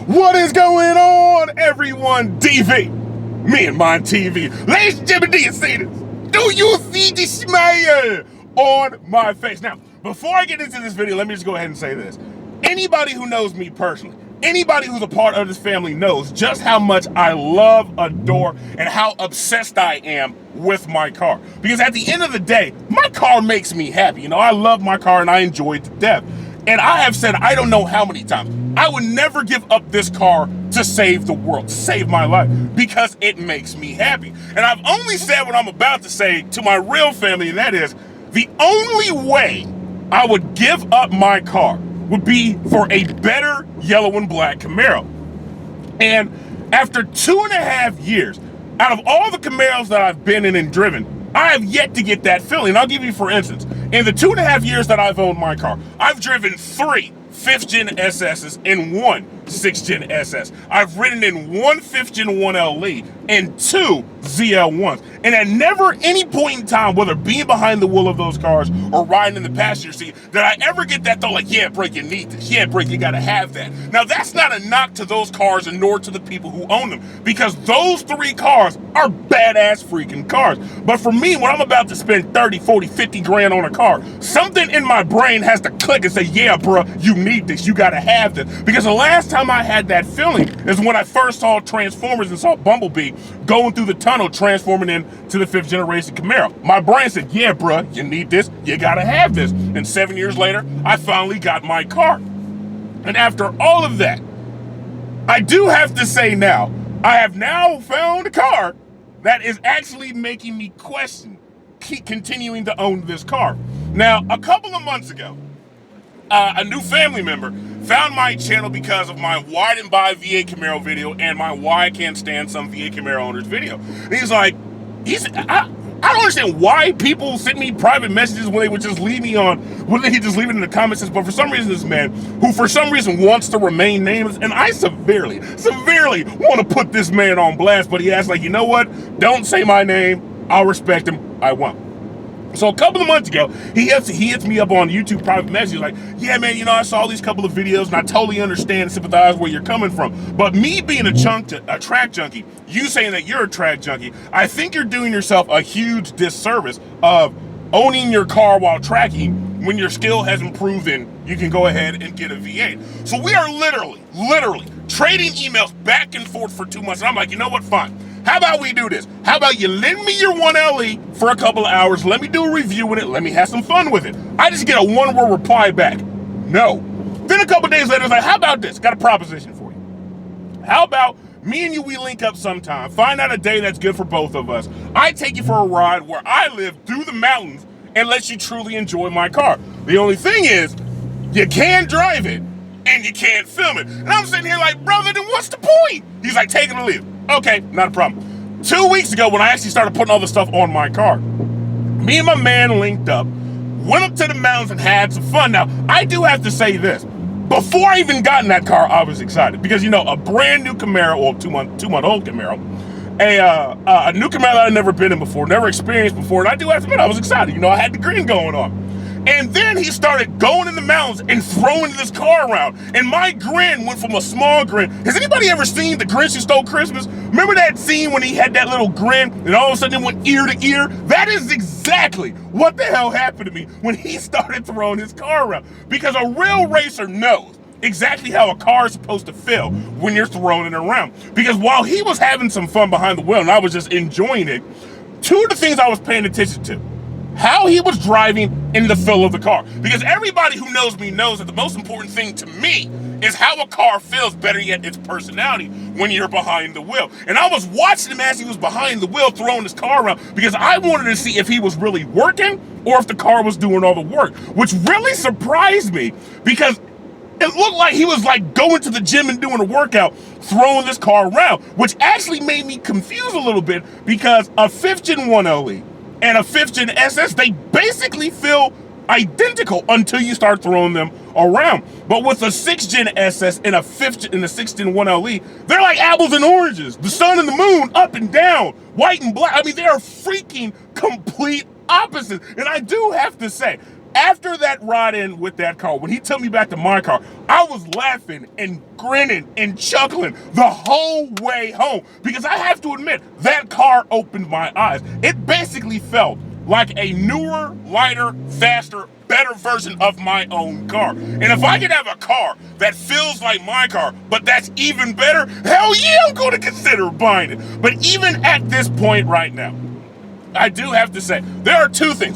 What is going on, everyone? DV, MeAndMineTv. Ladies and gentlemen, do you see this? Do you see the smile on my face? Now, before I get into this video, let me just go ahead and say this. Anybody who knows me personally, anybody who's a part of this family knows just how much I love, adore, and how obsessed I am with my car. Because at the end of the day, my car makes me happy. You know, I love my car and I enjoy it to death. And I have said, I don't know how many times, I would never give up this car to save the world, to save my life, because it makes me happy. And I've only said what I'm about to say to my real family, and that is, the only way I would give up my car would be for a better yellow and black Camaro. And after 2.5 years, out of all the Camaros that I've been in and driven, I have yet to get that feeling. I'll give you, for instance, in the 2.5 years that I've owned my car, I've driven 3 5th Gen SS's and 1 6th Gen SS. I've ridden in 1 5th Gen 1LE and 2 ZL1s. And at never any point in time, whether being behind the wheel of those cars or riding in the passenger seat, did I ever get that thought like, yeah, Brake, you need this. Yeah, Brake, you gotta have that. Now, that's not a knock to those cars and nor to the people who own them, because those 3 cars are badass freaking cars. But for me, when I'm about to spend 30, 40, 50 grand on a car, something in my brain has to click and say, yeah, bro, you need this. You gotta have this. Because the last time I had that feeling is when I first saw Transformers and saw Bumblebee going through the tunnel transforming into the 5th generation Camaro. My brain said, yeah, bruh, you need this, you gotta have this. And 7 years later, I finally got my car. And after all of that, I do have to say now, I have now found a car that is actually making me question continuing to own this car. Now, a couple of months ago, a new family member found my channel because of my why didn't buy a V8 Camaro video and my why I can't stand some V8 Camaro owners video. And he's like, I don't understand why people send me private messages when they would just leave me on, when they just leave it in the comments. But for some reason, this man, who for some reason wants to remain nameless, and I severely want to put this man on blast, but he asks like, you know what? Don't say my name. I'll respect him. I won't. So a couple of months ago, he hits me up on YouTube private message like, yeah, man, you know, I saw these couple of videos and I totally understand and sympathize where you're coming from. But me being a track junkie, you saying that you're a track junkie, I think you're doing yourself a huge disservice of owning your car while tracking when your skill has improved and you can go ahead and get a V8. So we are literally trading emails back and forth for 2 months. And I'm like, you know what, fine. How about we do this? How about you lend me your 1LE for a couple of hours, let me do a review with it, let me have some fun with it. I just get a one-word reply back, no. Then a couple days later, it's like, how about this? Got a proposition for you. How about me and you, we link up sometime, find out a day that's good for both of us. I take you for a ride where I live through the mountains and let you truly enjoy my car. The only thing is, you can't drive it and you can't film it. And I'm sitting here like, brother, then what's the point? He's like, take it or leave it. Okay, not a problem. 2 weeks ago, when I actually started putting all this stuff on my car, me and my man linked up, went up to the mountains and had some fun. Now, I do have to say this. Before I even got in that car, I was excited because, you know, a brand new Camaro, or two-month-old Camaro, a new Camaro that I'd never been in before, never experienced before, and I do have to admit, I was excited. You know, I had the grin going on. And then he started going in the mountains and throwing this car around. And my grin went from a small grin. Has anybody ever seen The Grinch Who Stole Christmas? Remember that scene when he had that little grin and all of a sudden it went ear to ear? That is exactly what the hell happened to me when he started throwing his car around. Because a real racer knows exactly how a car is supposed to feel when you're throwing it around. Because while he was having some fun behind the wheel and I was just enjoying it, 2 of the things I was paying attention to: how he was driving and the feel of the car. Because everybody who knows me knows that the most important thing to me is how a car feels, better yet, its personality when you're behind the wheel. And I was watching him as he was behind the wheel throwing his car around because I wanted to see if he was really working or if the car was doing all the work, which really surprised me because it looked like he was like going to the gym and doing a workout, throwing this car around, which actually made me confused a little bit because a 5th Gen 1LE and a 5th Gen SS, they basically feel identical until you start throwing them around. But with a 6th Gen SS and a 6th Gen 1LE, they're like apples and oranges. The sun and the moon, up and down, white and black. I mean, they are freaking complete opposites. And I do have to say, After that ride in with that car, when he took me back to my car, I was laughing and grinning and chuckling the whole way home, because I have to admit, that car opened my eyes. It basically felt like a newer, lighter, faster, better version of my own car. And if I could have a car that feels like my car, but that's even better, hell yeah, I'm going to consider buying it. But even at this point right now, I do have to say, there are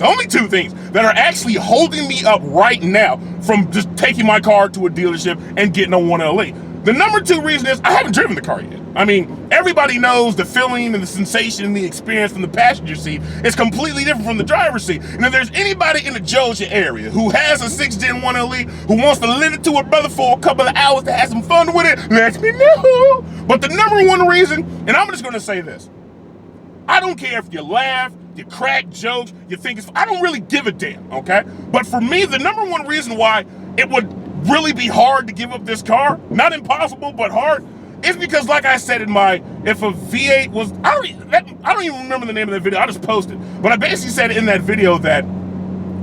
only two things that are actually holding me up right now from just taking my car to a dealership and getting on one LE. The number two reason is I haven't driven the car yet. I mean, everybody knows the feeling and the sensation and the experience from the passenger seat is completely different from the driver's seat. And if there's anybody in the Georgia area who has a 6 Gen 1 LE who wants to lend it to a brother for a couple of hours to have some fun with it, let me know. But the number one reason, and I'm just going to say this, I don't care if you laugh, you crack jokes, you think it's, I don't really give a damn, okay? But for me, the number one reason why it would really be hard to give up this car, not impossible, but hard, is because, like I said in my, if a V8 was, I don't even remember the name of that video, I just posted, but I basically said in that video that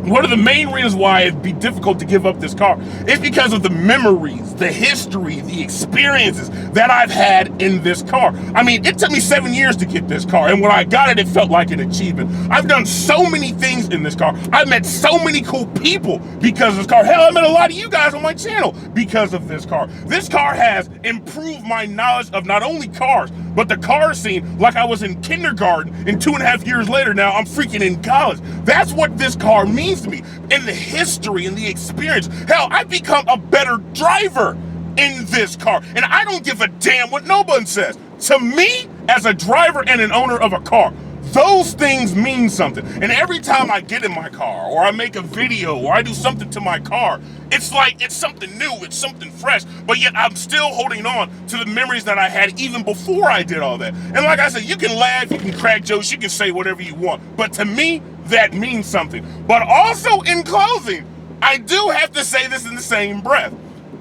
one of the main reasons why it'd be difficult to give up this car is because of the memories, the history, the experiences that I've had in this car. I mean, it took me 7 years to get this car, and when I got it, it felt like an achievement. I've done so many things in this car. I've met so many cool people because of this car. Hell, I met a lot of you guys on my channel because of this car. This car has improved my knowledge of not only cars, but the car scene like I was in kindergarten, and 2.5 years later now, I'm freaking in college. That's what this car means to me, and the history and the experience. Hell, I've become a better driver in this car, and I don't give a damn what no one says. To me, as a driver and an owner of a car, those things mean something. And every time I get in my car, or I make a video, or I do something to my car, it's like it's something new, it's something fresh, but yet I'm still holding on to the memories that I had even before I did all that. And like I said, you can laugh, you can crack jokes, you can say whatever you want, but to me, that means something. But also, in closing, I do have to say this in the same breath.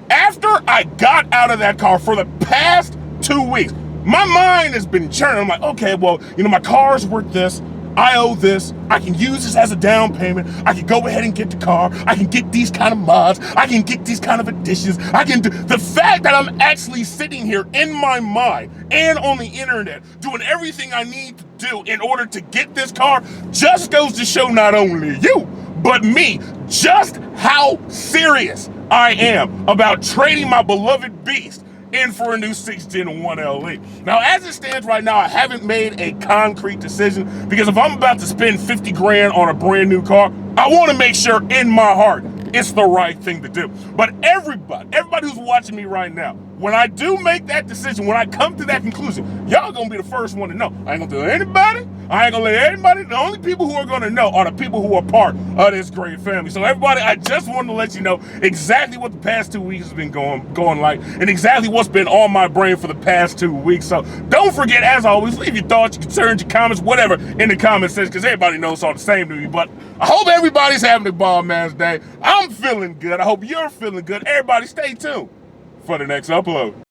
After I got out of that car for the past 2 weeks, my mind has been churning. I'm like, okay, well, you know, my car's worth this. I owe this. I can use this as a down payment. I can go ahead and get the car. I can get these kind of mods. I can get these kind of additions. I can do the fact that I'm actually sitting here in my mind and on the internet doing everything I need to do in order to get this car just goes to show not only you, but me, just how serious I am about trading my beloved beast in for a new 6 Gen 1 LE. Now, as it stands right now, I haven't made a concrete decision, because if I'm about to spend 50 grand on a brand new car, I want to make sure in my heart it's the right thing to do. But everybody who's watching me right now, when I do make that decision, when I come to that conclusion, y'all gonna be the first one to know. I ain't gonna tell anybody. I ain't gonna let anybody. The only people who are gonna know are the people who are part of this great family. So everybody, I just wanted to let you know exactly what the past 2 weeks has been going like, and exactly what's been on my brain for the past 2 weeks. So don't forget, as always, leave your thoughts, your concerns, your comments, whatever in the comment section, because everybody knows it's all the same to me. But I hope everybody's having a bomb man's day. I'm feeling good. I hope you're feeling good. Everybody stay tuned for the next upload.